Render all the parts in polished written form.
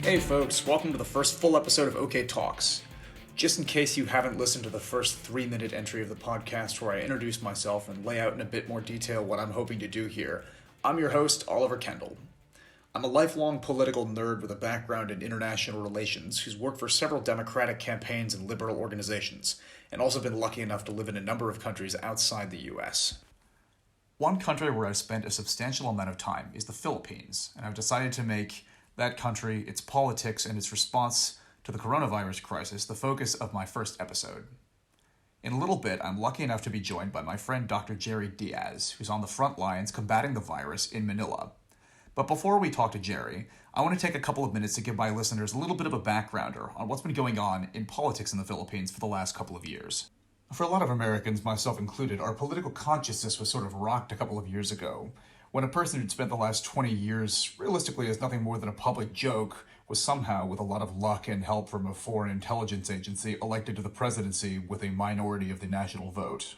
Hey folks, welcome to the first full episode of OK Talks. Just in case you haven't listened to the first 3-minute entry of the podcast where I introduce myself and lay out in a bit more detail what I'm hoping to do here, I'm your host, Oliver Kendall. I'm a lifelong political nerd with a background in international relations who's worked for several Democratic campaigns and liberal organizations, and also been lucky enough to live in a number of countries outside the US. One country where I've spent a substantial amount of time is the Philippines, and I've decided to make that country, its politics, and its response to the coronavirus crisis the focus of my first episode. In a little bit, I'm lucky enough to be joined by my friend Dr. Jerry Diaz, who's on the front lines combating the virus in Manila. But before we talk to Jerry, I want to take a couple of minutes to give my listeners a little bit of a backgrounder on what's been going on in politics in the Philippines for the last couple of years. For a lot of Americans, myself included, our political consciousness was sort of rocked a couple of years ago, when a person who'd spent the last 20 years realistically as nothing more than a public joke was somehow, with a lot of luck and help from a foreign intelligence agency, elected to the presidency with a minority of the national vote.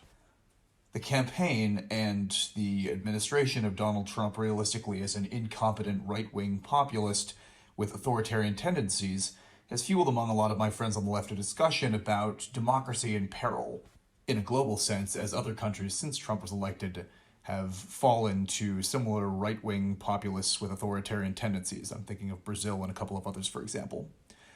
The campaign and the administration of Donald Trump realistically as an incompetent right-wing populist with authoritarian tendencies has fueled among a lot of my friends on the left a discussion about democracy in peril, in a global sense, as other countries since Trump was elected have fallen to similar right-wing populists with authoritarian tendencies. I'm thinking of Brazil and a couple of others, for example.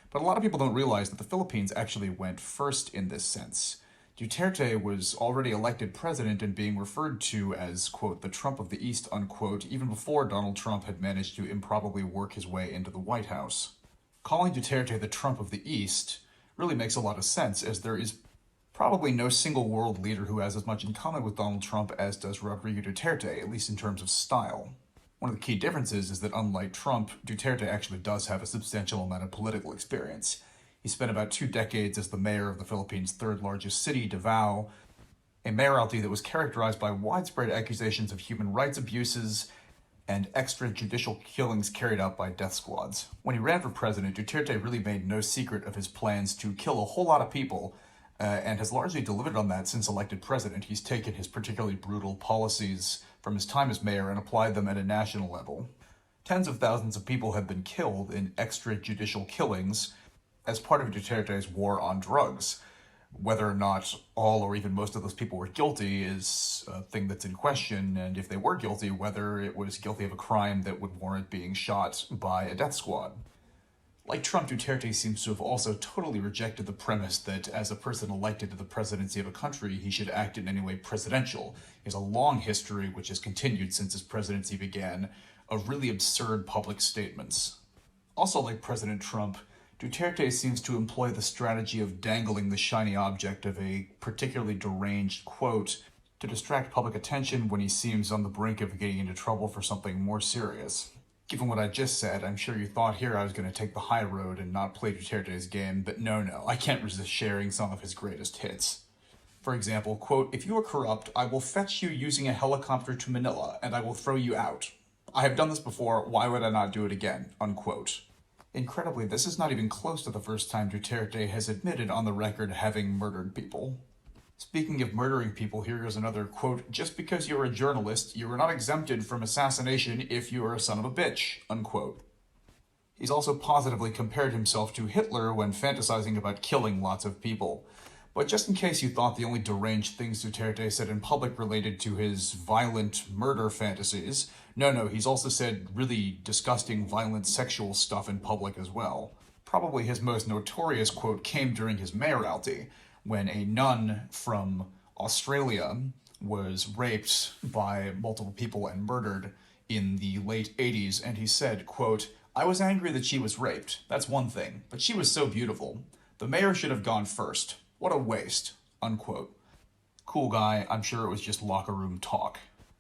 But a lot of people don't realize that the Philippines actually went first in this sense. Duterte was already elected president and being referred to as, quote, the Trump of the East, unquote, even before Donald Trump had managed to improbably work his way into the White House. Calling Duterte the Trump of the East really makes a lot of sense, as there is probably no single world leader who has as much in common with Donald Trump as does Rodrigo Duterte, at least in terms of style. One of the key differences is that unlike Trump, Duterte actually does have a substantial amount of political experience. He spent about 2 decades as the mayor of the Philippines' third largest city, Davao, a mayoralty that was characterized by widespread accusations of human rights abuses and extrajudicial killings carried out by death squads. When he ran for president, Duterte really made no secret of his plans to kill a whole lot of people, and has largely delivered on that since elected president. He's taken his particularly brutal policies from his time as mayor and applied them at a national level. Tens of thousands of people have been killed in extrajudicial killings as part of Duterte's war on drugs. Whether or not all or even most of those people were guilty is a thing that's in question, and if they were guilty, whether it was guilty of a crime that would warrant being shot by a death squad. Like Trump, Duterte seems to have also totally rejected the premise that as a person elected to the presidency of a country, he should act in any way presidential. He has a long history, which has continued since his presidency began, of really absurd public statements. Also, like President Trump, Duterte seems to employ the strategy of dangling the shiny object of a particularly deranged quote to distract public attention when he seems on the brink of getting into trouble for something more serious. Given what I just said, I'm sure you thought here I was going to take the high road and not play Duterte's game, but no, I can't resist sharing some of his greatest hits. For example, quote, if you are corrupt, I will fetch you using a helicopter to Manila, and I will throw you out. I have done this before, why would I not do it again, unquote. Incredibly, this is not even close to the first time Duterte has admitted on the record having murdered people. Speaking of murdering people, here is another quote, just because you're a journalist, you are not exempted from assassination if you are a son of a bitch, unquote. He's also positively compared himself to Hitler when fantasizing about killing lots of people. But just in case you thought the only deranged things Duterte said in public related to his violent murder fantasies, no, he's also said really disgusting, violent sexual stuff in public as well. Probably his most notorious quote came during his mayoralty, when a nun from Australia was raped by multiple people and murdered in the late 80s, and he said, quote, I was angry that she was raped, that's one thing, but she was so beautiful. The mayor should have gone first. What a waste, unquote. Cool guy, I'm sure it was just locker room talk.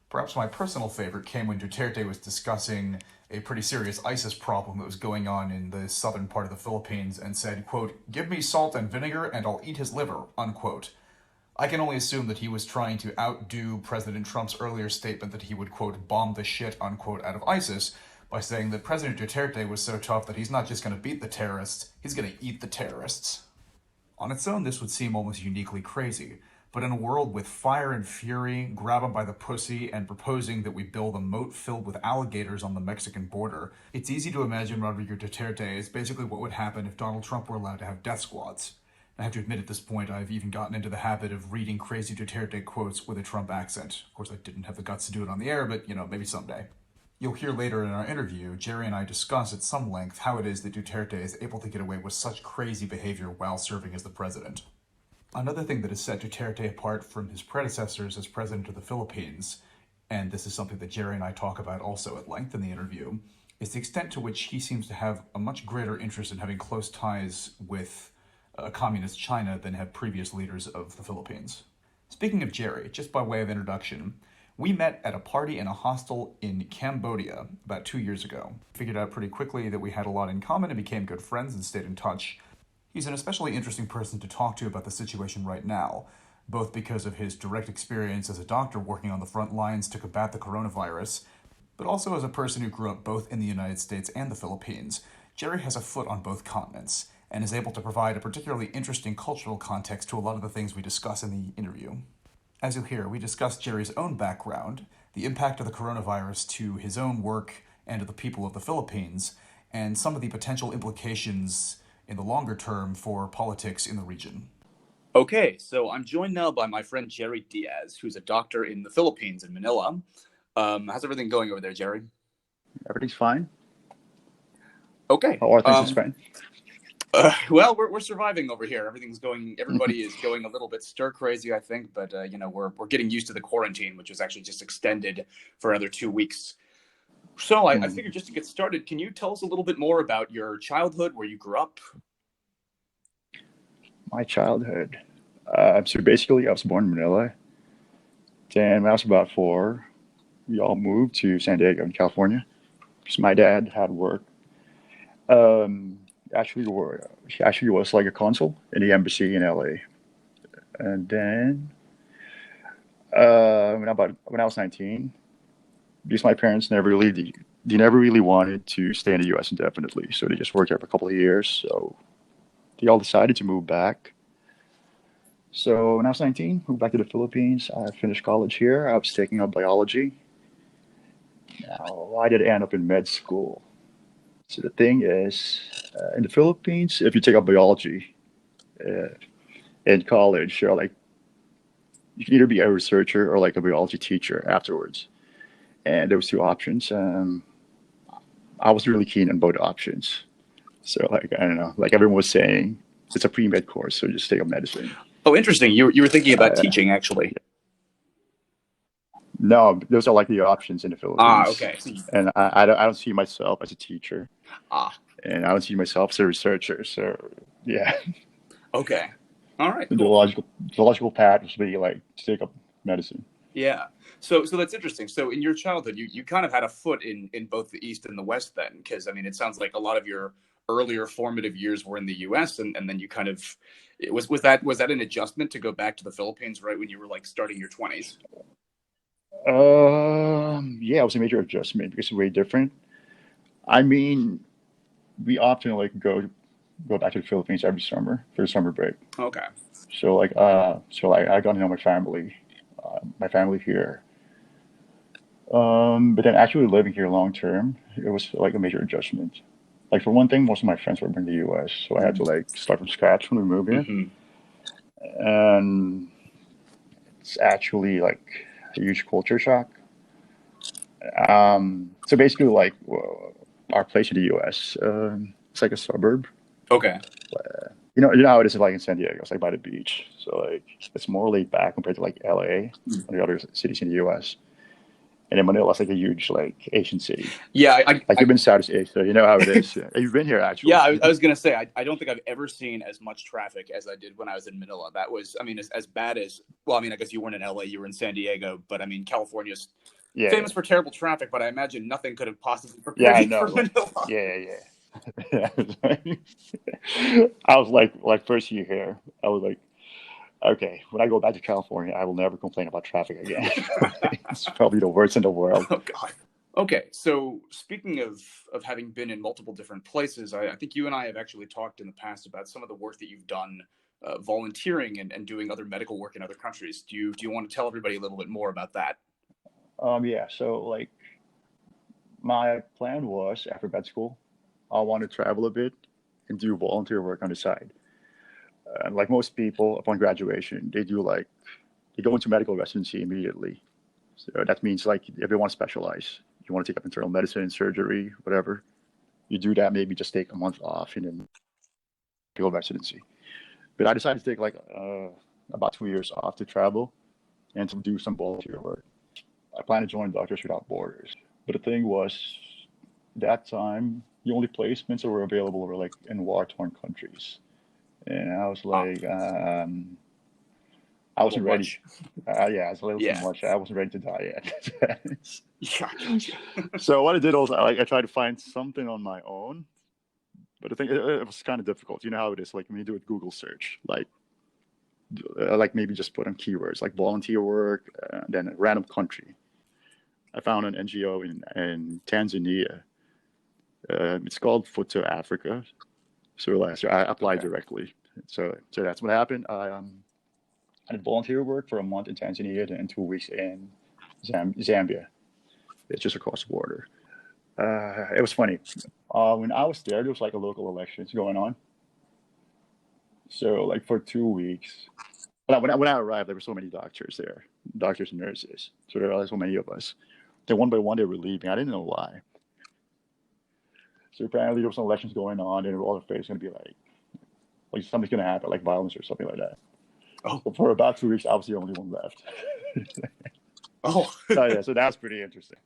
Perhaps my personal favorite came when Duterte was discussing a pretty serious ISIS problem that was going on in the southern part of the Philippines and said, quote, give me salt and vinegar and I'll eat his liver, unquote. I can only assume that he was trying to outdo President Trump's earlier statement that he would, quote, bomb the shit, unquote, out of ISIS by saying that President Duterte was so tough that he's not just going to beat the terrorists, he's going to eat the terrorists. On its own, this would seem almost uniquely crazy, But in a world with fire and fury, grab him by the pussy, and proposing that we build a moat filled with alligators on the Mexican border, it's easy to imagine Rodrigo Duterte is basically what would happen if Donald Trump were allowed to have death squads. I have to admit at this point, I've even gotten into the habit of reading crazy Duterte quotes with a Trump accent. Of course, I didn't have the guts to do it on the air, but, maybe someday. You'll hear later in our interview, Jerry and I discuss at some length how it is that Duterte is able to get away with such crazy behavior while serving as the president. Another thing that has set Duterte apart from his predecessors as president of the Philippines, and this is something that Jerry and I talk about also at length in the interview, is the extent to which he seems to have a much greater interest in having close ties with communist China than have previous leaders of the Philippines. Speaking of Jerry, just by way of introduction, we met at a party in a hostel in Cambodia about 2 years ago. Figured out pretty quickly that we had a lot in common and became good friends and stayed in touch. He's an especially interesting person to talk to about the situation right now, both because of his direct experience as a doctor working on the front lines to combat the coronavirus, but also as a person who grew up both in the United States and the Philippines. Jerry has a foot on both continents, and is able to provide a particularly interesting cultural context to a lot of the things we discuss in the interview. As you'll hear, we discuss Jerry's own background, the impact of the coronavirus to his own work and to the people of the Philippines, and some of the potential implications in the longer term for politics in the region. Okay, so I'm joined now by my friend Jerry Diaz, who's a doctor in the Philippines, in Manila. How's everything going over there, Jerry? Everything's fine. Okay. How are things in Spain? Well, we're surviving over here. Everybody is going a little bit stir crazy, I think, but we're getting used to the quarantine, which was actually just extended for another 2 weeks. So I figured just to get started, can you tell us a little bit more about your childhood, where you grew up? My childhood. So basically, I was born in Manila. Then when I was about 4, we all moved to San Diego in California because my dad had work. He actually was like a consul in the embassy in LA. And then when I was 19, because my parents they never really wanted to stay in the U.S. indefinitely, so they just worked here for a couple of years. So they all decided to move back. So when I was 19, moved back to the Philippines. I finished college here. I was taking up biology. Now, why did I end up in med school? So the thing is, in the Philippines, if you take up biology in college, you can either be a researcher or like a biology teacher afterwards. And there was 2 options. I was really keen on both options. So I don't know, like everyone was saying, it's a pre-med course, so just take up medicine. Oh, interesting. You were thinking about teaching, actually. No, those are like the options in the Philippines. Okay. And I don't see myself as a teacher. And I don't see myself as a researcher. So yeah. Okay. All right. Cool. The logical path was be like to take up medicine. Yeah. So that's interesting. So in your childhood, you kind of had a foot in both the East and the West then, because I mean, it sounds like a lot of your earlier formative years were in the U.S. and then you kind of was that an adjustment to go back to the Philippines right when you were like starting your 20s? Yeah, it was a major adjustment because it's way different. I mean, we often like go back to the Philippines every summer for the summer break. Okay. So I got to know my family here. But then actually living here long term, it was like a major adjustment. Like for one thing, most of my friends were from the U.S., so I had to like start from scratch when we moved here. Mm-hmm. And it's actually like a huge culture shock. So basically, like our place in the U.S., it's like a suburb. Okay. You know how it is like in San Diego. It's like by the beach, so like it's more laid back compared to like LA and the other cities in the U.S. And then Manila is like a huge like Asian city. Yeah, you've been to Southeast Asia, so you know how it is. Yeah. You've been here actually. Yeah, I was gonna say I don't think I've ever seen as much traffic as I did when I was in Manila. That was, I mean, as bad as, well, I mean, I guess you weren't in LA, you were in San Diego, but I mean, California's famous for terrible traffic, but I imagine nothing could have possibly prepared you for Manila. Yeah. I was like first year here, I was like, okay, when I go back to California, I will never complain about traffic again. It's probably the worst in the world. Oh God. Okay, so speaking of having been in multiple different places, I think you and I have actually talked in the past about some of the work that you've done volunteering and doing other medical work in other countries. Do you want to tell everybody a little bit more about that? Yeah. So like my plan was after med school, I want to travel a bit and do volunteer work on the side. Like most people, upon graduation, they go into medical residency immediately. So that means like if you want to specialize, you want to take up internal medicine, surgery, whatever. You do that, maybe just take a month off and then go residency. But I decided to take like about 2 years off to travel and to do some volunteer work. I plan to join Doctors Without Borders. But the thing was, that time, the only placements that were available were like in war-torn countries. And I was like, I wasn't ready. Much. Yeah, it's a little too Yeah. much. I wasn't ready to die yet. Yeah. So what I did was I tried to find something on my own. But the thing, it was kind of difficult. You know how it is, like when you do a Google search, like maybe just put on keywords like volunteer work, then a random country. I found an NGO in Tanzania. It's called Foot to Africa. So last year I applied directly. So that's what happened. I did volunteer work for a month in Tanzania and 2 weeks in Zambia. It's just across the border. It was funny. When I was there was like a local elections going on. So like for 2 weeks, when I arrived, there were so many doctors there, doctors and nurses. So there were so many of us. Then one by one they were leaving. I didn't know why. So apparently there was some elections going on, and all the face going to be like something's going to happen, like violence or something like that. Oh. But for about 2 weeks, I was the only one left. Oh. Yeah. So that's pretty interesting.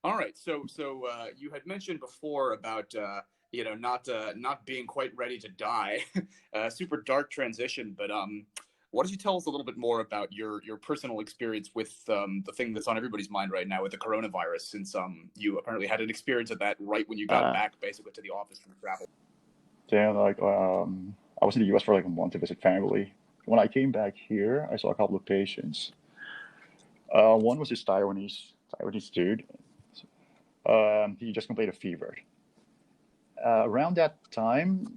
All right. So you had mentioned before about not being quite ready to die. Super dark transition, but why don't you tell us a little bit more about your personal experience with the thing that's on everybody's mind right now with the coronavirus, since you apparently had an experience of that right when you got back basically to the office from travel. Yeah, like I was in the U.S. for like a month to visit family. When I came back here, I saw a couple of patients. One was this Taiwanese dude. He just complained of fever. Around that time,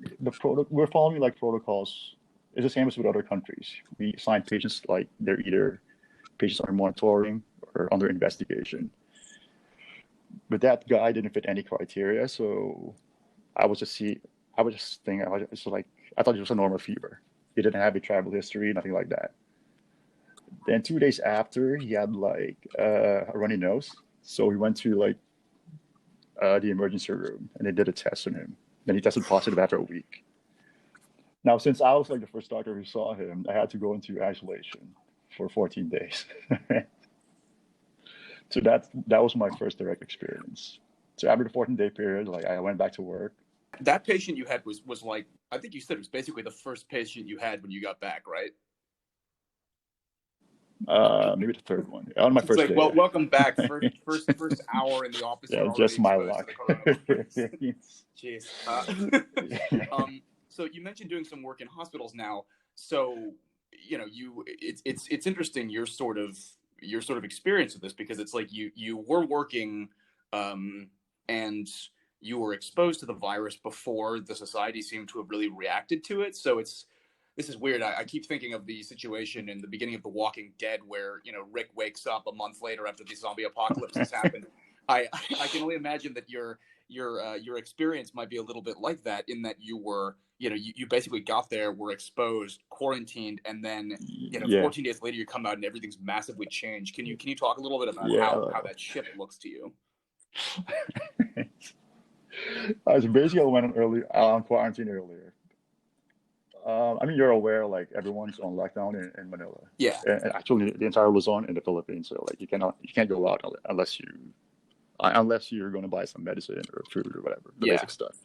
we're following like protocols. It's the same as with other countries. We assign patients like they're either patients under monitoring or under investigation. But that guy didn't fit any criteria, so I thought it was a normal fever. He didn't have a travel history, nothing like that. Then 2 days after, he had like a runny nose, so we went to like the emergency room and they did a test on him. Then he tested positive after a week. Now, since I was like the first doctor who saw him, I had to go into isolation for 14 days. So that was my first direct experience. So after the 14-day period, like I went back to work. That patient you had was like, I think you said it was basically the first patient you had when you got back, right? Maybe the third one on my first day. Well, welcome back. First hour in the office. Yeah, just my luck. Jeez. So you mentioned doing some work in hospitals now. So it's interesting your sort of experience with this, because it's like you were working, and you were exposed to the virus before the society seemed to have really reacted to it. So this is weird. I keep thinking of the situation in the beginning of The Walking Dead where, Rick wakes up a month later after the zombie apocalypse has happened. I can only imagine that your experience might be a little bit like that, in that you were, you basically got there, were exposed, quarantined, and then, 14 days later you come out and everything's massively changed. Can you talk a little bit about how that shift looks to you? I went on quarantine earlier. I mean, you're aware, like everyone's on lockdown in Manila. Yeah. And actually, the entire Luzon in the Philippines. So like you can't go out unless you're going to buy some medicine or food or whatever, the basic stuff.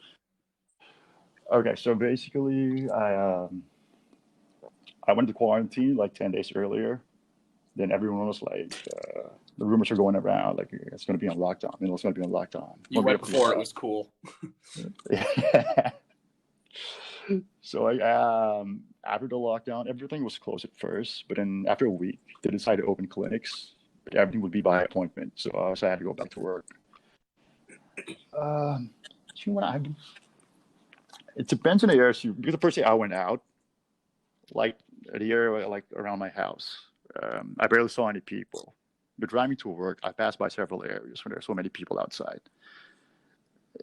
Okay, so basically, I went to quarantine like 10 days earlier. Then everyone was like, the rumors are going around, like it's going to be on lockdown. It's going to be on lockdown. You went before it was cool. Yeah. So after the lockdown, everything was closed at first, but then after a week, they decided to open clinics, but everything would be by appointment. So I had to go back to work. It depends on the area. Because the first day I went out, Like the area like around my house, I barely saw any people. But driving to work, I passed by several areas where there's so many people outside.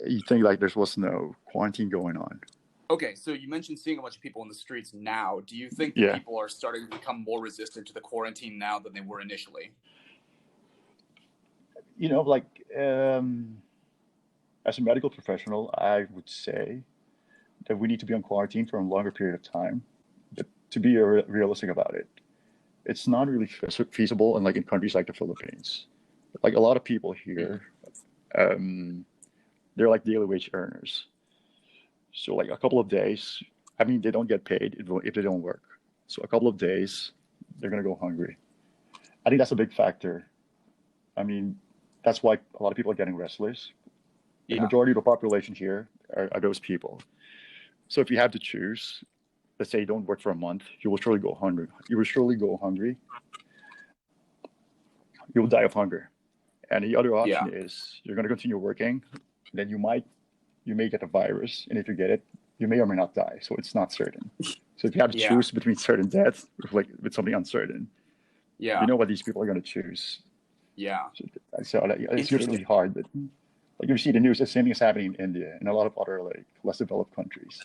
You think like there was no quarantine going on? Okay, so you mentioned seeing a bunch of people in the streets now. Do you think that Yeah. people are starting to become more resistant to the quarantine now than they were initially? Like as a medical professional, I would say that we need to be on quarantine for a longer period of time. But to be realistic about it, it's not really feasible in like in countries like the Philippines. Like a lot of people here, um, they're like daily wage earners. So like a couple of days, I mean, they don't get paid if they don't work. So a couple of days, they're gonna go hungry. I think that's a big factor. I mean, that's why a lot of people are getting restless. The Yeah. majority of the population here are those people. So if you have to choose, let's say you don't work for a month, you will surely go hungry. You will surely go hungry. You will die of hunger. And the other Yeah. option is you're going to continue working, then you may get a virus, and if you get it, you may or may not die. So it's not certain. So if you have to Yeah. choose between certain death with something uncertain, Yeah. you know what these people are going to choose. Yeah. So it's really hard. But like you see the news, the same thing is happening in India and a lot of other like less developed countries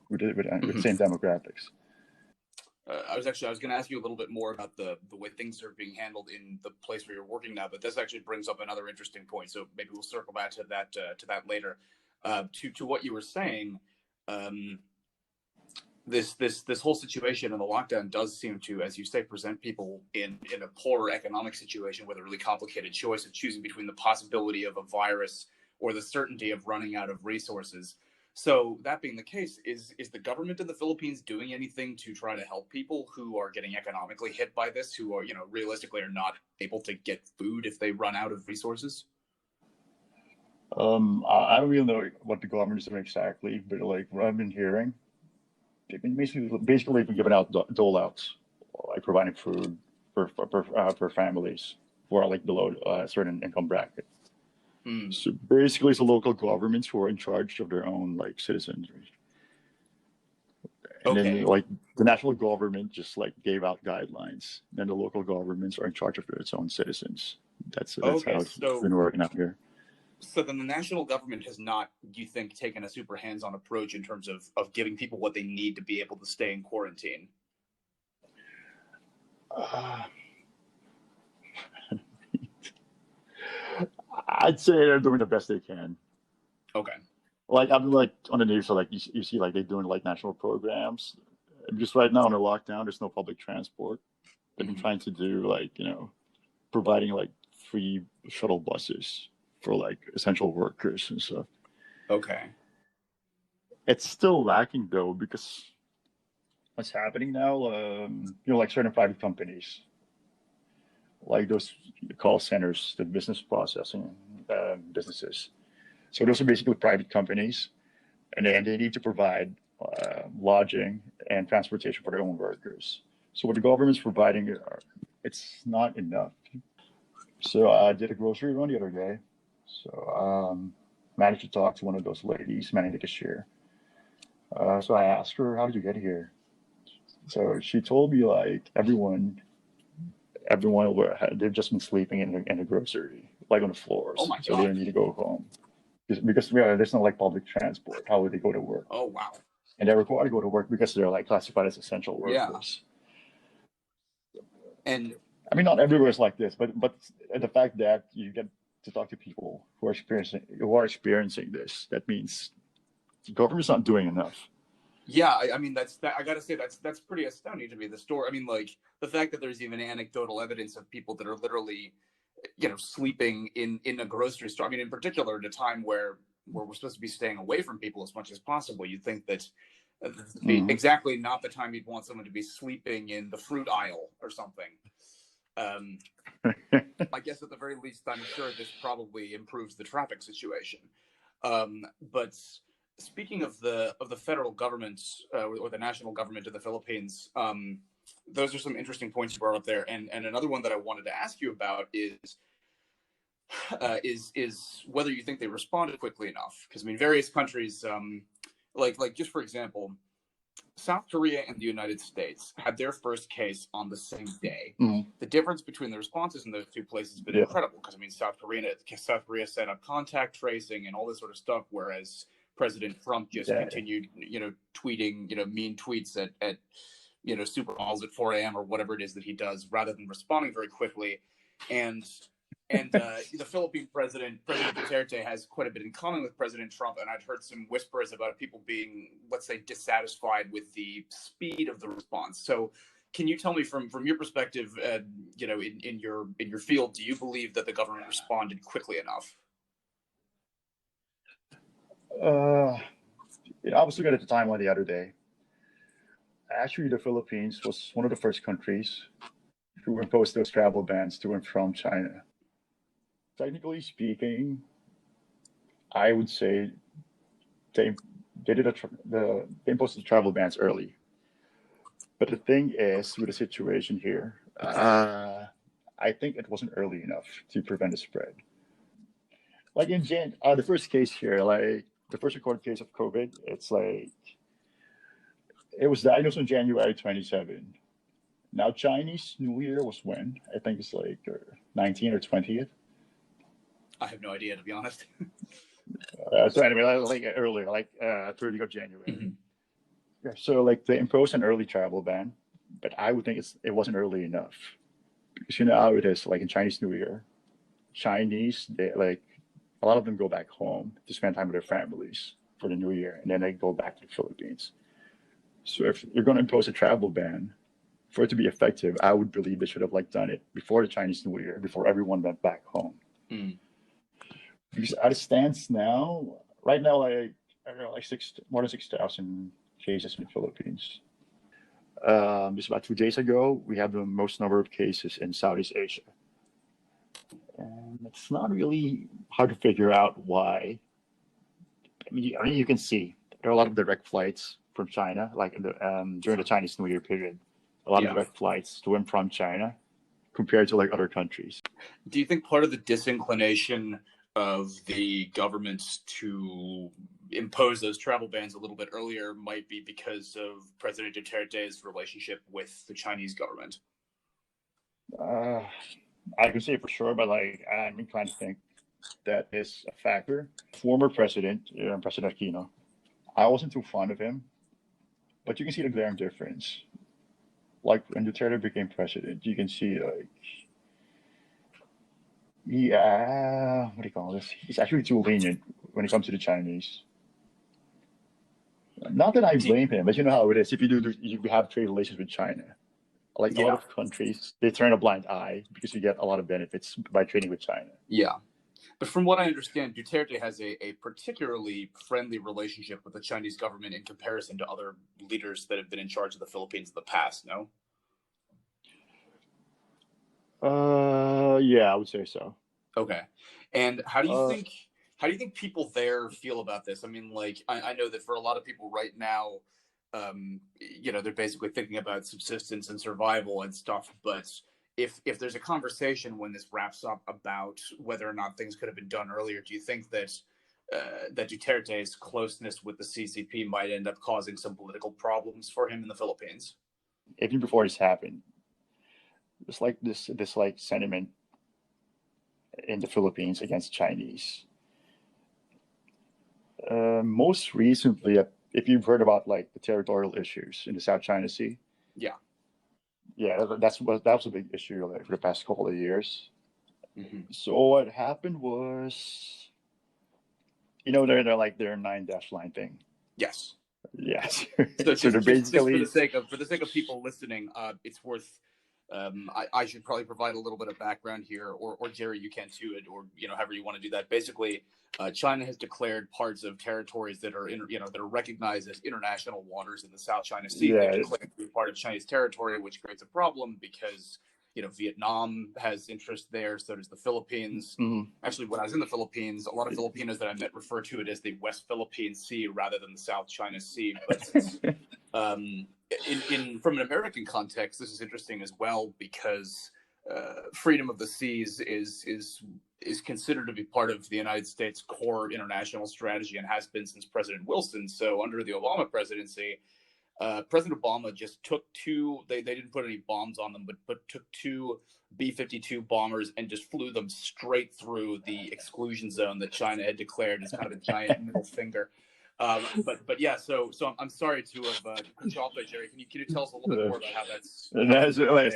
with the same demographics. I was going to ask you a little bit more about the way things are being handled in the place where you're working now, but this actually brings up another interesting point. So maybe we'll circle back to that later. To what you were saying, this whole situation and the lockdown does seem to, as you say, present people in a poorer economic situation with a really complicated choice of choosing between the possibility of a virus or the certainty of running out of resources. So that being the case, is the government in the Philippines doing anything to try to help people who are getting economically hit by this, who are, realistically are not able to get food if they run out of resources? I don't really know what the government is doing exactly, but like what I've been hearing, they've been basically giving out dole outs, like providing food for families who are like below a certain income bracket. So basically, it's the local governments who are in charge of their own like citizens, and then Okay. like the national government just like gave out guidelines. Then the local governments are in charge of its own citizens. That's Okay. how it's been working out here. So then the national government has not, do you think, taken a super hands-on approach in terms of giving people what they need to be able to stay in quarantine? I'd say they're doing the best they can. Okay. Like I'm like on the news, so like you see like they're doing like national programs. Just right now under lockdown, there's no public transport. They've been trying to do like providing like free shuttle buses for like essential workers and stuff. Okay. It's still lacking though because what's happening now, like certain private companies, like those call centers, the business processing businesses. So those are basically private companies, and they need to provide lodging and transportation for their own workers. So what the government's providing, it's not enough. So I did a grocery run the other day. So managed to talk to one of those ladies managing the cashier. So I asked her, "How did you get here?" So she told me like everyone they've just been sleeping in the grocery, like on the floors, Oh my so they God. don't need to go home because there's no like public transport. How would they go to work? Oh, wow. And they're required to go to work because they're like classified as essential Yeah. workers. And I mean, not everywhere is like this, but the fact that you get to talk to people who are experiencing this, that means the government's not doing enough. yeah, I mean, I gotta say, that's pretty astounding to me. The story, I mean, like the fact that there's even anecdotal evidence of people that are literally, sleeping in a grocery store. I mean, in particular, at a time where we're supposed to be staying away from people as much as possible, you'd think that this would be exactly not the time you'd want someone to be sleeping in the fruit aisle or something. I guess at the very least, I'm sure this probably improves the traffic situation. But speaking of the federal government or the national government of the Philippines, those are some interesting points you brought up there. And another one that I wanted to ask you about is whether you think they responded quickly enough. Because I mean, various countries, like just for example, South Korea and the United States had their first case on the same day. Mhm. The difference between the responses in those two places has been Yeah. incredible, because I mean, South Korea set up contact tracing and all this sort of stuff, whereas President Trump just Yeah. continued, tweeting, mean tweets at supermodels at 4 a.m. or whatever it is that he does, rather than responding very quickly. And the Philippine President Duterte, has quite a bit in common with President Trump, and I'd heard some whispers about people being, let's say, dissatisfied with the speed of the response. So, can you tell me from your perspective, in your field, do you believe that the government responded quickly enough? I was looking at the timeline the other day. Actually, the Philippines was one of the first countries to impose those travel bans to and from China. Technically speaking, I would say they did they imposed the travel bans early. But the thing is, with the situation here, I think it wasn't early enough to prevent the spread. Like in the first case here, like the first recorded case of COVID, it's like it was diagnosed on January 27. Now Chinese New Year was when? I think it's like 19th or 20th. I have no idea, to be honest. So anyway, like earlier, like 30th of January. Mm-hmm. Yeah, so like they imposed an early travel ban, but I would think it wasn't early enough, because how it is. Like in Chinese New Year, Chinese, they like a lot of them go back home to spend time with their families for the New Year, and then they go back to the Philippines. So if you're going to impose a travel ban, for it to be effective, I would believe they should have done it before the Chinese New Year, before everyone went back home. Mm. Because as it stands now, right now, I don't know, more than 6,000 cases in the Philippines. Just about 2 days ago, we have the most number of cases in Southeast Asia. And it's not really hard to figure out why. I mean, you can see there are a lot of direct flights from China, like during the Chinese New Year period. A lot of direct flights to and from China compared to other countries. Do you think part of the disinclination of the government to impose those travel bans a little bit earlier might be because of President Duterte's relationship with the Chinese government? I can say for sure, but I'm inclined to think that is a factor. Former president, President Aquino, I wasn't too fond of him, but you can see the glaring difference. Like when Duterte became president, you can see what do you call this? He's actually too lenient when it comes to the Chinese. Not that I blame him, but you know how it is. If you have trade relations with China, a lot of countries, they turn a blind eye because you get a lot of benefits by trading with China. Yeah. But from what I understand, Duterte has a particularly friendly relationship with the Chinese government in comparison to other leaders that have been in charge of the Philippines in the past, no? Yeah, I would say so. Okay. And how do you think people there feel about this? I mean, I know that for a lot of people right now, they're basically thinking about subsistence and survival and stuff. But if there's a conversation when this wraps up about whether or not things could have been done earlier, do you think that that Duterte's closeness with the CCP might end up causing some political problems for him in the Philippines? Even before this happened, it's like this sentiment in the Philippines against Chinese. Most recently, if you've heard about the territorial issues in the South China Sea, that was a big issue for the past couple of years. Mm-hmm. So what happened was, their 9-dash line thing. Yes. Yes. So they're basically, just for the sake of people listening, it's worth. I should probably provide a little bit of background here, or Jerry, you can too, or however you want to do that. Basically, China has declared parts of territories that are that are recognized as international waters in the South China Sea. Yeah. They've declared to be part of Chinese territory, which creates a problem because Vietnam has interest there. So does the Philippines. Mm-hmm. Actually, when I was in the Philippines, a lot of Filipinos that I met refer to it as the West Philippine Sea rather than the South China Sea. But from an American context, this is interesting as well because freedom of the seas is considered to be part of the United States' core international strategy and has been since President Wilson. So under the Obama presidency, President Obama just took two. They didn't put any bombs on them, but took two B-52 bombers and just flew them straight through the exclusion zone that China had declared as kind of a giant middle finger. But yeah, so I'm sorry to have cut you off there, Jerry. Can you tell us a little bit more about how that's? And that's like,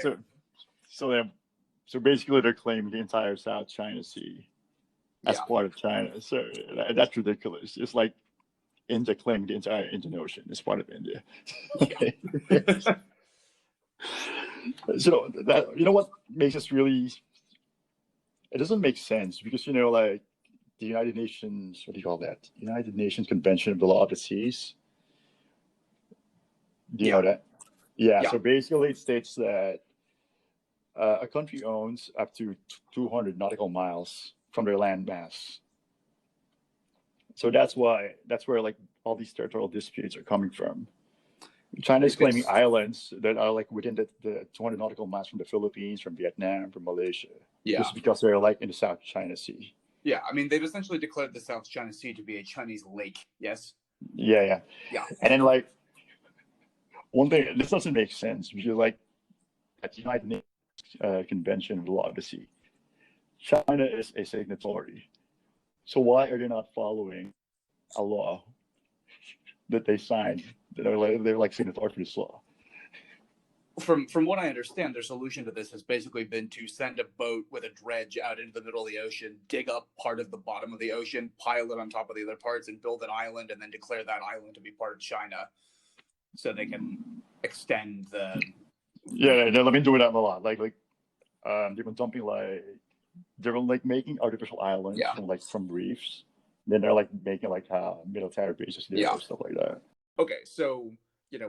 so basically they're claiming the entire South China Sea as part of China. So that's ridiculous. It's like India claiming the entire Indian Ocean as part of India. Yeah. So that, you know what makes us really, it doesn't make sense because, you know, like the United Nations, what do you call that? United Nations Convention of the Law of the Seas. Do you know that? Yeah. So basically it states that a country owns up to 200 nautical miles from their land mass. So that's where like all these territorial disputes are coming from. China is claiming islands that are like within the 200 nautical miles from the Philippines, from Vietnam, from Malaysia. Yeah. Just because they're like in the South China Sea. Yeah. I mean, they've essentially declared the South China Sea to be a Chinese lake. Yes. Yeah. Yeah. And then like one thing, this doesn't make sense because like at the United Nations Convention of the Law of the Sea, China is a signatory. So why are they not following a law that they signed? They're like signatory for this law. From what I understand, their solution to this has basically been to send a boat with a dredge out into the middle of the ocean, dig up part of the bottom of the ocean, pile it on top of the other parts, and build an island, and then declare that island to be part of China, so they can extend the. Yeah, they've been doing that a lot. Like they've been dumping they're like making artificial islands from reefs. Then they're like making like military bases there or stuff like that. Okay, so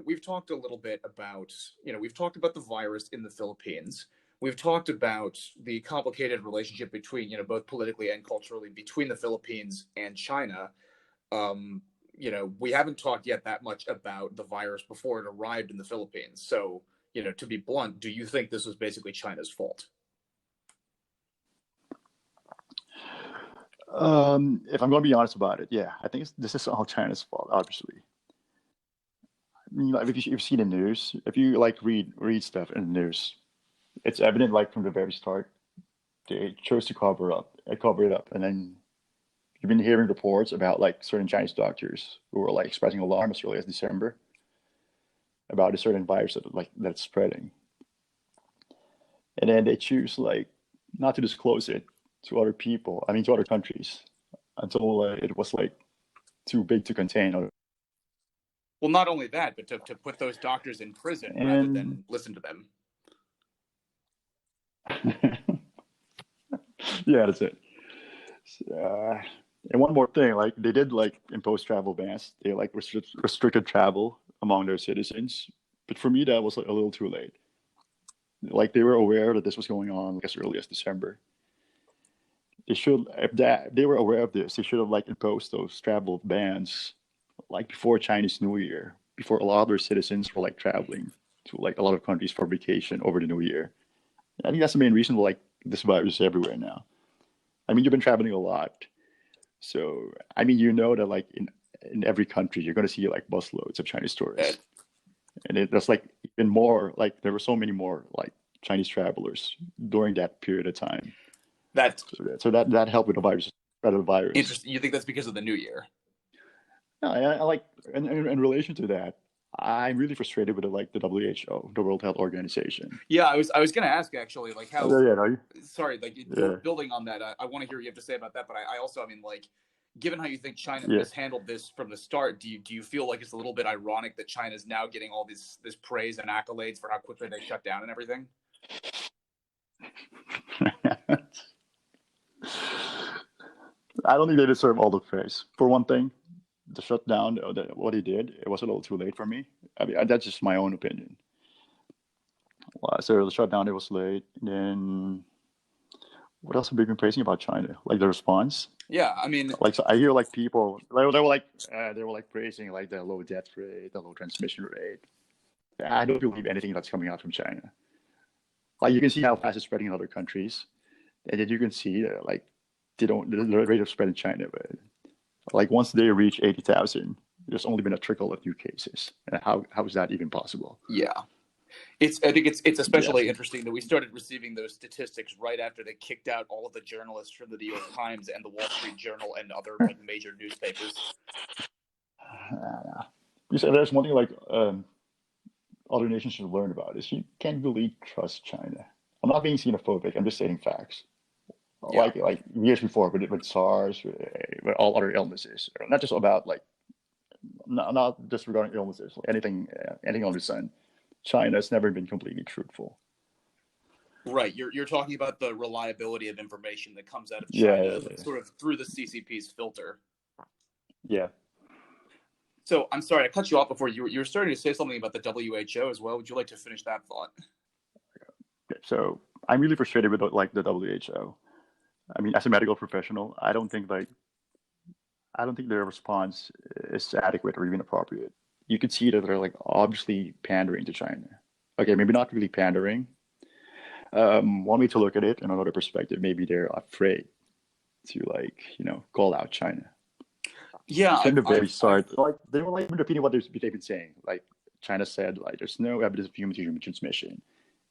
we've talked a little bit about we've talked about the virus in the Philippines. We've talked about the complicated relationship between both politically and culturally between the Philippines and China. We haven't talked yet that much about the virus before it arrived in the Philippines. So to be blunt, do you think this was basically China's fault? If I'm going to be honest about it, yeah, I think this is all China's fault, obviously. I mean, if you see the news, if you like read stuff in the news, it's evident like from the very start, they chose to cover it up, and then you've been hearing reports about like certain Chinese doctors who were like expressing alarm as early as December about a certain virus that's spreading, and then they choose like not to disclose it to other people. I mean, to other countries, until it was like too big to contain. Well, not only that, but to put those doctors in prison rather than listen to them. Yeah, that's it. And one more thing, like they did like impose travel bans. They like restricted travel among their citizens. But for me, that was like, a little too late. Like they were aware that this was going on like, as early as December. They should, if they were aware of this, they should have like imposed those travel bans like before Chinese New Year, before a lot of their citizens were like traveling to like a lot of countries for vacation over the New Year. I think that's the main reason like this virus is everywhere now. I mean, you've been traveling a lot, so I mean, that like in every country you're going to see like busloads of Chinese tourists, and there's like even more like there were so many more like Chinese travelers during that period of time. So that helped with the virus, spread of the virus. Interesting. You think that's because of the New Year? No, I like in relation to that, I'm really frustrated with the WHO, the World Health Organization. Yeah, I was going to ask actually, like how. Sorry, building on that, I want to hear what you have to say about that. But I also, I mean, like, given how you think China mishandled this from the start, do you feel like it's a little bit ironic that China's now getting all this praise and accolades for how quickly they shut down and everything? I don't think they deserve all the praise. For one thing, the shutdown, what he did, it was a little too late for me. I mean, that's just my own opinion. So the shutdown, it was late. Then, what else have we been praising about China? Like the response. Yeah, I mean, like so I hear like people they were like praising like the low death rate, the low transmission rate. I don't believe anything that's coming out from China. Like you can see how fast it's spreading in other countries, and then you can see like the rate of spread in China, but like once they reach 80,000, there's only been a trickle of new cases. And how is that even possible? Yeah. I think it's especially Yes. interesting that we started receiving those statistics right after they kicked out all of the journalists from the New York Times and the Wall Street Journal and other like major newspapers. There's one thing like other nations should learn about is you can't really trust China. I'm not being xenophobic. I'm just stating facts. Yeah. Like years before with SARS, with all other illnesses, not just about like not just regarding illnesses, anything under the sun. China's never been completely truthful. Right. You're talking about the reliability of information that comes out of China, sort of through the CCP's filter. Yeah. So I'm sorry, I cut you off before. You were starting to say something about the WHO as well. Would you like to finish that thought? So I'm really frustrated with like the WHO. I mean, as a medical professional, I don't think their response is adequate or even appropriate. You could see that they're like obviously pandering to China. Okay, maybe not really pandering. One way to look at it, in another perspective, maybe they're afraid to call out China. Yeah, From the very start, like they were like repeating what they've been saying. Like China said, like there's no evidence of human-to-human transmission, and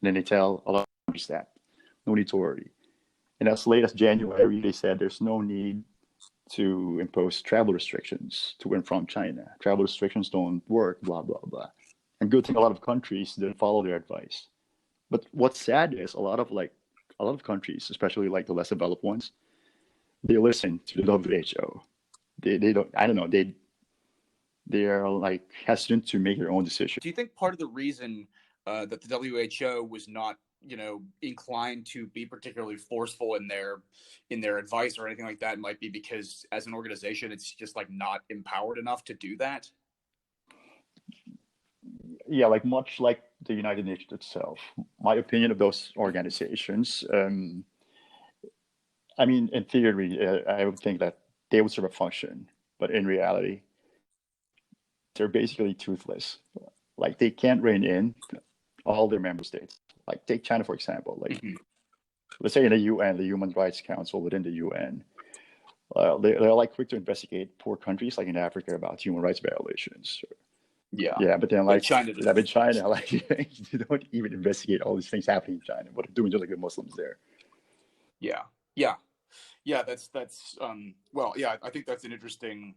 then they tell a lot of countries that no need to worry. And as late as January, they said there's no need to impose travel restrictions to and from China. Travel restrictions don't work, blah, blah, blah. And good thing a lot of countries didn't follow their advice. But what's sad is a lot of countries, especially like the less developed ones, they listen to the WHO. They don't, I don't know, they are like hesitant to make their own decisions. Do you think part of the reason that the WHO was not inclined to be particularly forceful in their advice or anything like that might be because as an organization it's just like not empowered enough to do that? Yeah, like much like the United Nations itself, my opinion of those organizations, I mean, in theory, I would think that they would serve a function, but in reality, they're basically toothless. Like they can't rein in all their member states. Like take China, for example. Like let's say in the UN, the Human Rights Council within the UN, they're like quick to investigate poor countries like in Africa about human rights violations. Yeah, but then like China, like you don't even investigate all these things happening in China. What are doing just like the Muslims there? Yeah, that's well, yeah, I think that's an interesting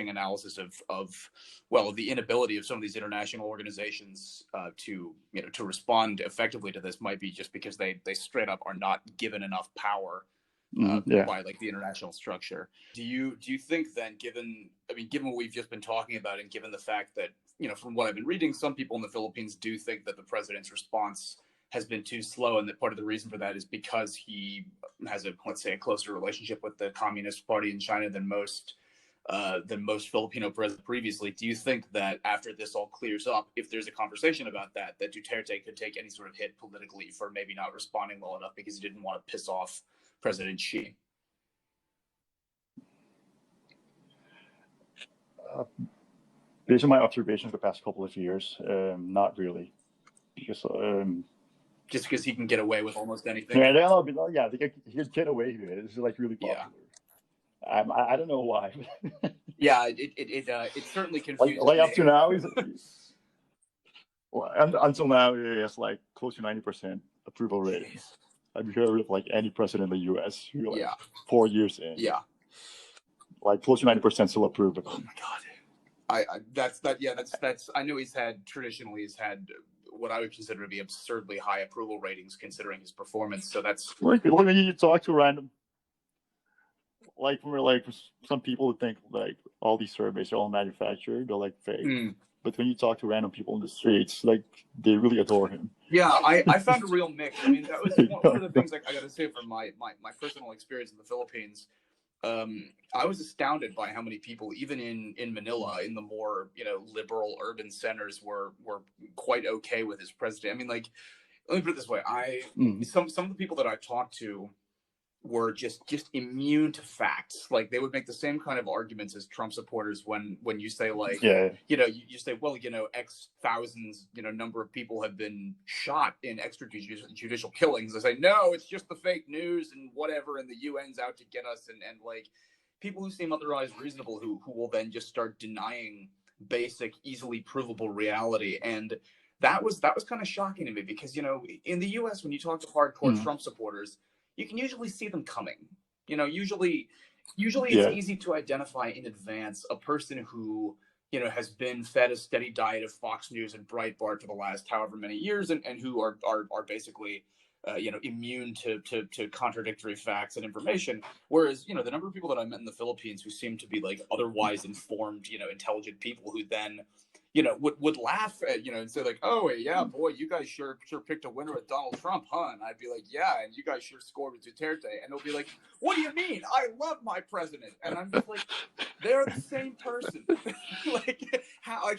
analysis of the inability of some of these international organizations to respond effectively to this might be just because they straight up are not given enough power by like the international structure. Do you think then, given what we've just been talking about, and given the fact that from what I've been reading, some people in the Philippines do think that the president's response has been too slow, and that part of the reason for that is because he has a closer relationship with the Communist Party in China than most Filipino presidents previously. Do you think that after this all clears up, if there's a conversation about that Duterte could take any sort of hit politically for maybe not responding well enough because he didn't want to piss off President Xi? Based on my observations the past couple of years, not really, because just because he can get away with almost anything. Yeah, he can get away with it. It's like really popular. Yeah. I don't know why. Yeah, it certainly confuses like me. up to now, until now, he has like close to 90% approval rating. I've heard of like any president in the U.S. who 4 years in. Yeah. Like close to 90% still approve of him. Oh my God. That's I know he's had what I would consider to be absurdly high approval ratings considering his performance. So that's like when you talk to random, like some people would think like all these surveys are all manufactured, they're like fake. But when you talk to random people in the streets, like they really adore him. Yeah, I found a real mix. I mean, that was one of the things I got to say from my personal experience in the Philippines. I was astounded by how many people, even in Manila, in the more liberal urban centers, were quite okay with his president. I mean, like, let me put it this way: some of the people that I talked to were just immune to facts. Like they would make the same kind of arguments as Trump supporters when you say like you say, well, X thousands number of people have been shot in extrajudicial killings. They say no, it's just the fake news and whatever, and the UN's out to get us, and like people who seem otherwise reasonable who will then just start denying basic, easily provable reality. And that was kind of shocking to me because, in the US, when you talk to hardcore Trump supporters, you can usually see them coming. Usually it's easy to identify in advance a person who, has been fed a steady diet of Fox News and Breitbart for the last however many years, and who are basically, immune to contradictory facts and information. Whereas, the number of people that I met in the Philippines who seem to be like otherwise informed, intelligent people who then, would laugh at, and say like, oh yeah, boy, you guys sure picked a winner with Donald Trump, huh? And I'd be like, yeah, and you guys sure scored with Duterte. And they'll be like, what do you mean? I love my president. And I'm just like, they're the same person. Like, how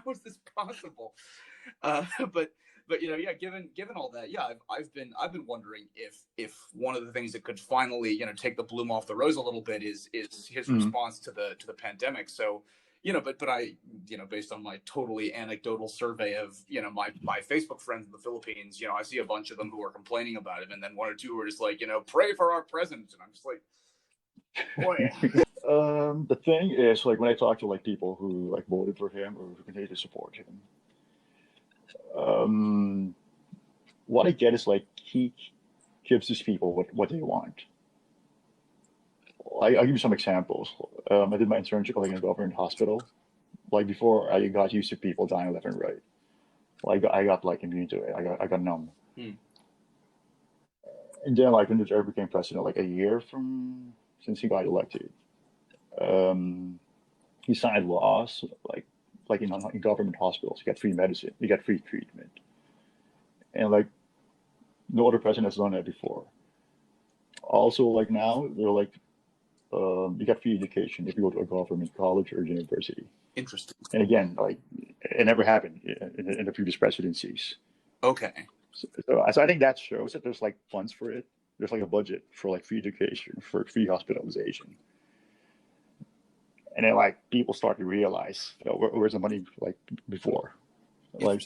is this possible? But yeah, given all that, yeah, I've been wondering if one of the things that could finally, take the bloom off the rose a little bit is his response to the pandemic. So, but I, based on my totally anecdotal survey of, my Facebook friends in the Philippines, I see a bunch of them who are complaining about him, and then one or two are just like, pray for our president, and I'm just like, boy. The thing is, like, when I talk to like people who like voted for him or who continue to support him, what I get is like he gives these people what they want. I'll give you some examples. I did my internship like in a government hospital. Like before, I got used to people dying left and right. Like I got like immune to it. I got numb. And then like when Duterte became president, like a year since he got elected, he signed laws like in government hospitals, you get free medicine, you get free treatment, and like no other president has done that before. Also, like now they're like, you get free education if you go to a government college or university. Interesting. And again, like it never happened in the previous presidencies. Okay. So I think that shows that there's like funds for it. There's like a budget for like free education, for free hospitalization. And then like people start to realize, where's the money like before? Like,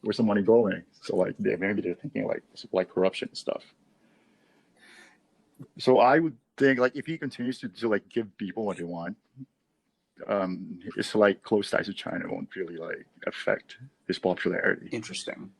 where's the money going? So like maybe they're thinking like corruption and stuff. So I would think like if he continues to like give people what they want, it's like close ties to China won't really like affect his popularity. Interesting.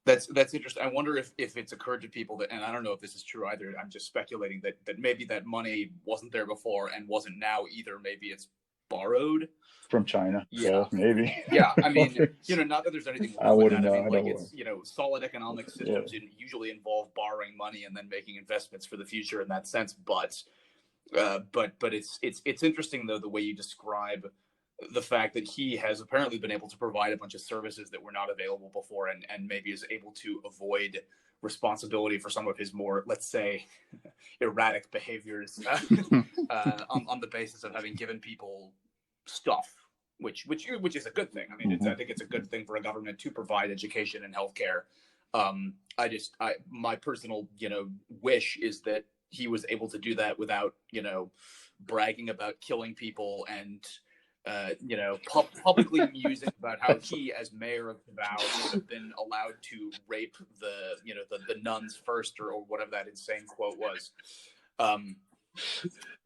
That's interesting. I wonder if it's occurred to people that, and I don't know if this is true either, I'm just speculating that maybe that money wasn't there before and wasn't now either. Maybe it's borrowed from China. Yeah, maybe. Yeah, I mean, not that there's anything wrong with that. I mean, like it's, solid economic systems usually involve borrowing money and then making investments for the future in that sense. But it's interesting though the way you describe the fact that he has apparently been able to provide a bunch of services that were not available before, and maybe is able to avoid responsibility for some of his more, let's say, erratic behaviors on the basis of having given people stuff, which is a good thing. I mean, I think it's a good thing for a government to provide education and healthcare. My personal, wish is that he was able to do that without, bragging about killing people and, publicly musing about how he, as mayor of Davao, should have been allowed to rape the nuns first, or whatever that insane quote was.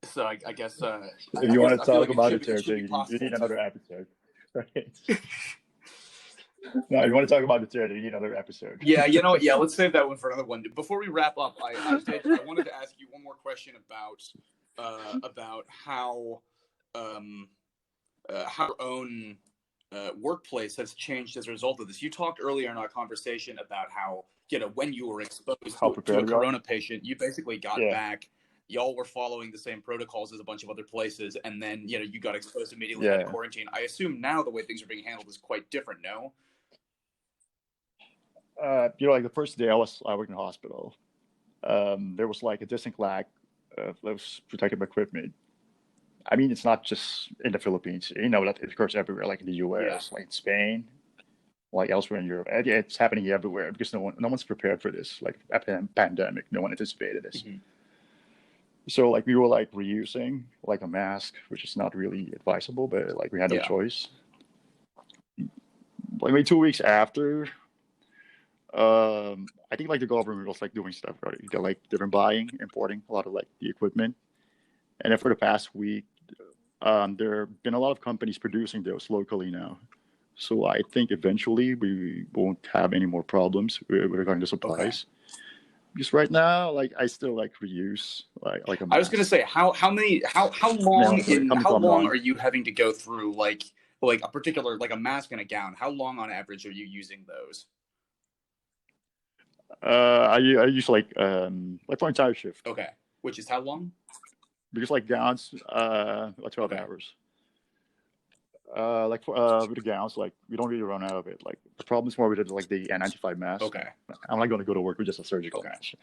So I guess if you want to talk about it, you need another episode. Right? No, you want to talk about the Duterte, you need another episode. Yeah, yeah, let's save that one for another one. Before we wrap up, I wanted to ask you one more question about how our own workplace has changed as a result of this. You talked earlier in our conversation about how, when you were exposed to a corona patient, you basically got back. Y'all were following the same protocols as a bunch of other places, and then, you got exposed immediately in quarantine. I assume now the way things are being handled is quite different, no? Like the first day I worked in a hospital, there was like a distinct lack of protective equipment. I mean, it's not just in the Philippines. That it occurs everywhere, like in the U.S., like in Spain, like elsewhere in Europe. It's happening everywhere because no one's prepared for this, like a pandemic. No one anticipated this. Mm-hmm. So like we were like reusing like a mask, which is not really advisable, but like we had no choice. Like maybe 2 weeks after, I think like the government was like doing stuff, right? Like they've been importing a lot of like the equipment. And then for the past week, there have been a lot of companies producing those locally now. So I think eventually we won't have any more problems with regarding the Okay. supplies. Because right now, like I still like reuse like a I was gonna mask. say how Now, long correct me if how I'm long wrong. are you having to go through like a particular like a mask and a gown? How long on average are you using those? I use like for entire shift Okay, which is how long? because like gowns like 12 Okay, hours. Like for with the gowns, like we don't really run out of it. Like the problem is more with like the N95 mask. okay, I'm not going to go to work with just a surgical okay. mask.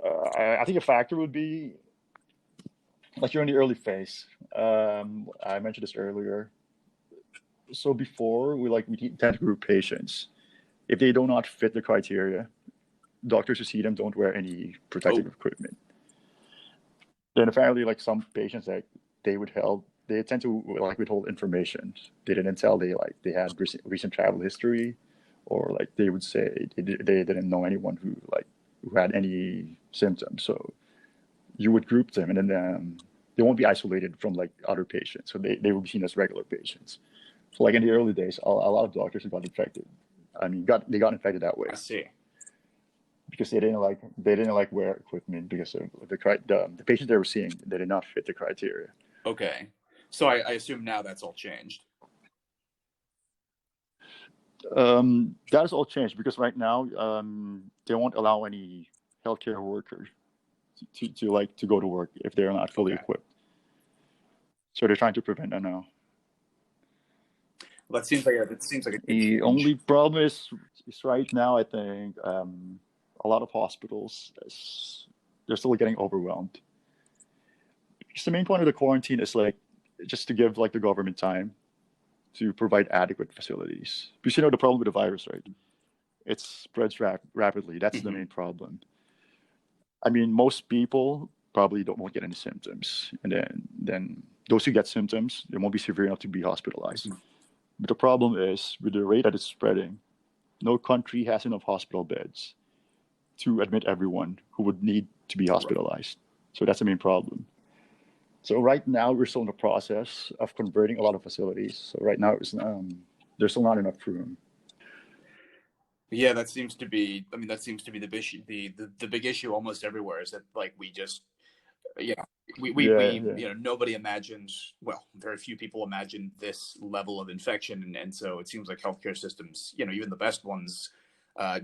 I think a factor would be like you're in the early phase. I mentioned this earlier. So before we tend to group patients. If they do not fit the criteria, doctors who see them don't wear any protective Oh, equipment. Then apparently, like some patients that they would help, they tend to like withhold information. They didn't tell they had recent travel history, or like they would say they didn't know anyone who had any symptoms. So you would group them, and then they won't be isolated from like other patients. So they will be seen as regular patients. So like in the early days, a lot of doctors got infected. I mean, they got infected that way I see. because they didn't like wear equipment because of the patients they were seeing, they did not fit the criteria. Okay, so I assume now that's all changed. That has all changed because right now they won't allow any healthcare workers to go to work if they're not fully Okay, equipped. So they're trying to prevent that now. well, that seems like a good The change. only problem is right now I think a lot of hospitals they're still getting overwhelmed. Because the main point of the quarantine is like just to give like the government time to provide adequate facilities. Because you know the problem with the virus, right? It spreads rapidly. That's the Hmm. main problem. I mean, most people probably won't get any symptoms, and then those who get symptoms, they won't be severe enough to be hospitalized. But the problem is with the rate that it's spreading, no country has enough hospital beds to admit everyone who would need to be Right. hospitalized. So that's the main problem. So right now we're still in the process of converting a lot of facilities. So right now there's still not enough room. Yeah, that seems to be. I mean, that seems to be the the big issue almost everywhere is that like we just yeah Yeah, yeah. nobody imagined, well, very few people imagined this level of infection, and so it seems like healthcare systems, even the best ones,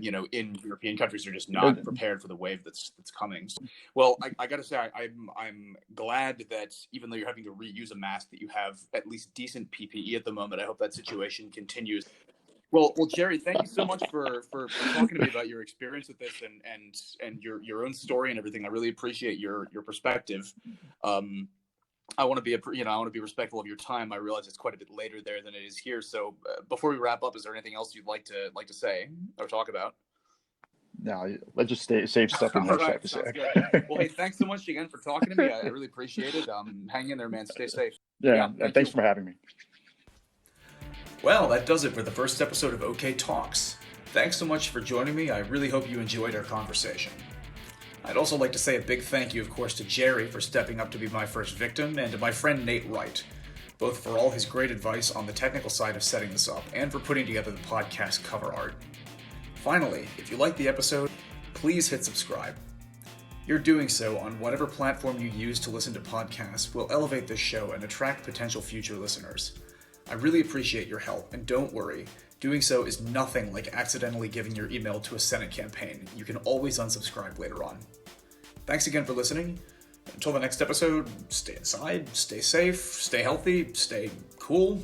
in European countries are just Yeah, not prepared for the wave that's coming. Well, I gotta say I'm glad that even though you're having to reuse a mask, that you have at least decent PPE at the moment. I hope that situation continues. Well, Jerry, thank you so much for talking to me about your experience with this and your own story and everything. I really appreciate your perspective. Um, I want to be I want to be respectful of your time. I realize it's quite a bit later there than it is here. So before we wrap up, is there anything else you'd like to say or talk about? now let's just save stuff for the All next right, sounds episode. good. Well, hey, thanks so much again for talking to me. I really appreciate it. Hang in there, man. Stay safe. Yeah, Yeah, thank thanks you. for having me. Well, that does it for the first episode of OK Talks. Thanks so much for joining me. I really hope you enjoyed our conversation. I'd also like to say a big thank you, of course, to Jerry for stepping up to be my first victim, and to my friend Nate Wright, both for all his great advice on the technical side of setting this up, and for putting together the podcast cover art. Finally, if you liked the episode, please hit subscribe. Your doing so on whatever platform you use to listen to podcasts will elevate this show and attract potential future listeners. I really appreciate your help, and don't worry, doing so is nothing like accidentally giving your email to a Senate campaign. You can always unsubscribe later on. Thanks again for listening. Until the next episode, stay inside, stay safe, stay healthy, stay cool.